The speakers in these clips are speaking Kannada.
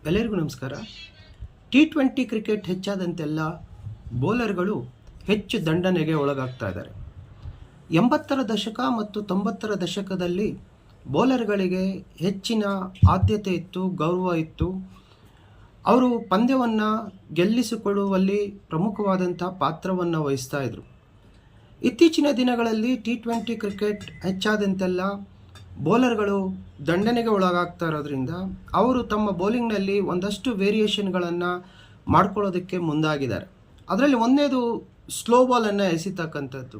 ಎಲ್ಲರಿಗೂ ನಮಸ್ಕಾರ. T20 ಕ್ರಿಕೆಟ್ ಹೆಚ್ಚಾದಂತೆಲ್ಲ ಬೌಲರ್ಗಳು ಹೆಚ್ಚು ದಂಡನೆಗೆ ಒಳಗಾಗ್ತಾ ಇದ್ದಾರೆ. 80ರ ದಶಕ ಮತ್ತು 90ರ ದಶಕದಲ್ಲಿ ಬೌಲರ್ಗಳಿಗೆ ಹೆಚ್ಚಿನ ಆದ್ಯತೆ ಇತ್ತು, ಗೌರವ ಇತ್ತು. ಅವರು ಪಂದ್ಯವನ್ನು ಗೆಲ್ಲಿಸಿಕೊಡುವಲ್ಲಿ ಪ್ರಮುಖವಾದಂಥ ಪಾತ್ರವನ್ನು ವಹಿಸ್ತಾ ಇದ್ರು. ಇತ್ತೀಚಿನ ದಿನಗಳಲ್ಲಿ T20 ಕ್ರಿಕೆಟ್ ಹೆಚ್ಚಾದಂತೆಲ್ಲ ಬೌಲರ್ಗಳು ದಂಡನೆಗೆ ಒಳಗಾಗ್ತಾ ಇರೋದ್ರಿಂದ ಅವರು ತಮ್ಮ ಬೌಲಿಂಗ್ನಲ್ಲಿ ಒಂದಷ್ಟು ವೇರಿಯೇಷನ್ಗಳನ್ನು ಮಾಡ್ಕೊಳ್ಳೋದಕ್ಕೆ ಮುಂದಾಗಿದ್ದಾರೆ. ಅದರಲ್ಲಿ ಒಂದೇದು ಸ್ಲೋ ಬಾಲನ್ನು ಎಸಿತಕ್ಕಂಥದ್ದು.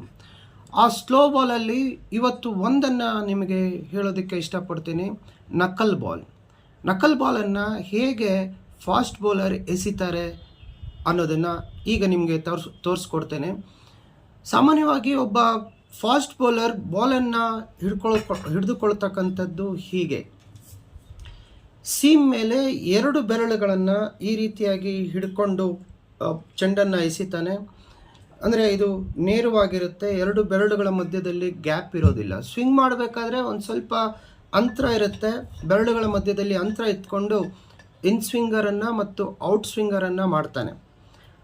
ಆ ಸ್ಲೋ ಬಾಲಲ್ಲಿ ಇವತ್ತು ಒಂದನ್ನು ನಿಮಗೆ ಹೇಳೋದಕ್ಕೆ ಇಷ್ಟಪಡ್ತೀನಿ. ನಕಲ್ ಬಾಲನ್ನು ಹೇಗೆ ಫಾಸ್ಟ್ ಬೌಲರ್ ಎಸಿತಾರೆ ಅನ್ನೋದನ್ನು ಈಗ ನಿಮಗೆ ತೋರಿಸ್ಕೊಡ್ತೇನೆ. ಸಾಮಾನ್ಯವಾಗಿ ಒಬ್ಬ ಫಾಸ್ಟ್ ಬೌಲರ್ ಬಾಲನ್ನು ಹಿಡಿದುಕೊಳ್ತಕ್ಕಂಥದ್ದು ಹೀಗೆ ಸೀಮ್ ಮೇಲೆ 2 ಬೆರಳುಗಳನ್ನು ಈ ರೀತಿಯಾಗಿ ಹಿಡ್ಕೊಂಡು ಚೆಂಡನ್ನು ಎಸಿತಾನೆ. ಅಂದರೆ ಇದು ನೇರವಾಗಿರುತ್ತೆ, 2 ಬೆರಳುಗಳ ಮಧ್ಯದಲ್ಲಿ ಗ್ಯಾಪ್ ಇರೋದಿಲ್ಲ. ಸ್ವಿಂಗ್ ಮಾಡಬೇಕಾದ್ರೆ ಒಂದು ಸ್ವಲ್ಪ ಅಂತರ ಇರುತ್ತೆ, ಬೆರಳುಗಳ ಮಧ್ಯದಲ್ಲಿ ಅಂತರ ಇಟ್ಕೊಂಡು ಇನ್ ಸ್ವಿಂಗರನ್ನು ಮತ್ತು ಔಟ್ ಸ್ವಿಂಗರನ್ನು ಮಾಡ್ತಾನೆ.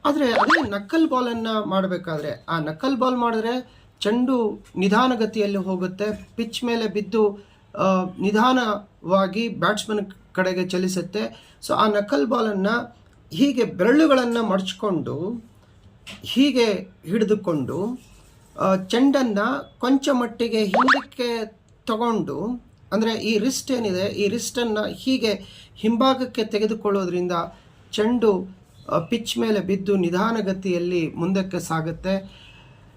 ಆದರೆ ಅದೇ ನಕಲ್ ಬಾಲನ್ನು ಮಾಡಬೇಕಾದ್ರೆ, ಆ ನಕಲ್ ಬಾಲ್ ಮಾಡಿದ್ರೆ ಚೆಂಡು ನಿಧಾನಗತಿಯಲ್ಲಿ ಹೋಗುತ್ತೆ, ಪಿಚ್ ಮೇಲೆ ಬಿದ್ದು ನಿಧಾನವಾಗಿ ಬ್ಯಾಟ್ಸ್ಮನ್ ಕಡೆಗೆ ಚಲಿಸುತ್ತೆ. ಸೊ ಆ ನಕಲ್ ಬಾಲನ್ನು ಹೀಗೆ ಬೆರಳುಗಳನ್ನು ಮಡಚ್ಕೊಂಡು ಹೀಗೆ ಹಿಡಿದುಕೊಂಡು ಚೆಂಡನ್ನು ಕೊಂಚ ಮಟ್ಟಿಗೆ ಹಿಂದಕ್ಕೆ ತಗೊಂಡು, ಅಂದರೆ ಈ ರಿಸ್ಟ್ ಏನಿದೆ, ಈ ರಿಸ್ಟನ್ನು ಹೀಗೆ ಹಿಂಭಾಗಕ್ಕೆ ತೆಗೆದುಕೊಳ್ಳೋದ್ರಿಂದ ಚೆಂಡು ಪಿಚ್ ಮೇಲೆ ಬಿದ್ದು ನಿಧಾನಗತಿಯಲ್ಲಿ ಮುಂದಕ್ಕೆ ಸಾಗುತ್ತೆ.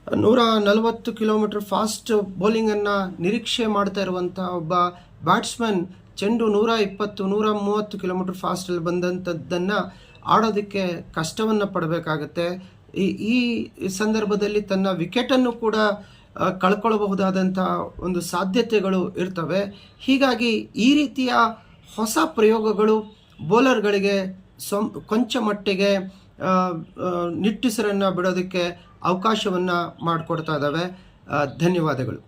140 ಕಿಲೋಮೀಟರ್ ಫಾಸ್ಟ್ ಬೌಲಿಂಗನ್ನು ನಿರೀಕ್ಷೆ ಮಾಡ್ತಾ ಇರುವಂಥ ಒಬ್ಬ ಬ್ಯಾಟ್ಸ್ಮನ್ ಚೆಂಡು 120-130 ಕಿಲೋಮೀಟರ್ ಫಾಸ್ಟಲ್ಲಿ ಬಂದಂಥದ್ದನ್ನು ಆಡೋದಕ್ಕೆ ಕಷ್ಟವನ್ನು ಪಡಬೇಕಾಗತ್ತೆ. ಈ ಸಂದರ್ಭದಲ್ಲಿ ತನ್ನ ವಿಕೆಟನ್ನು ಕೂಡ ಕಳ್ಕೊಳ್ಳಬಹುದಾದಂಥ ಒಂದು ಸಾಧ್ಯತೆಗಳು ಇರ್ತವೆ. ಹೀಗಾಗಿ ಈ ರೀತಿಯ ಹೊಸ ಪ್ರಯೋಗಗಳು ಬೌಲರ್ಗಳಿಗೆ ಕೊಂಚ ಮಟ್ಟಿಗೆ ನಿಟ್ಟುಸಿರನ್ನು ಬಿಡೋದಕ್ಕೆ ಅವಕಾಶವನ್ನು ಮಾಡಿಕೊಡ್ತಾ ಇದ್ದಾವೆ. ಧನ್ಯವಾದಗಳು.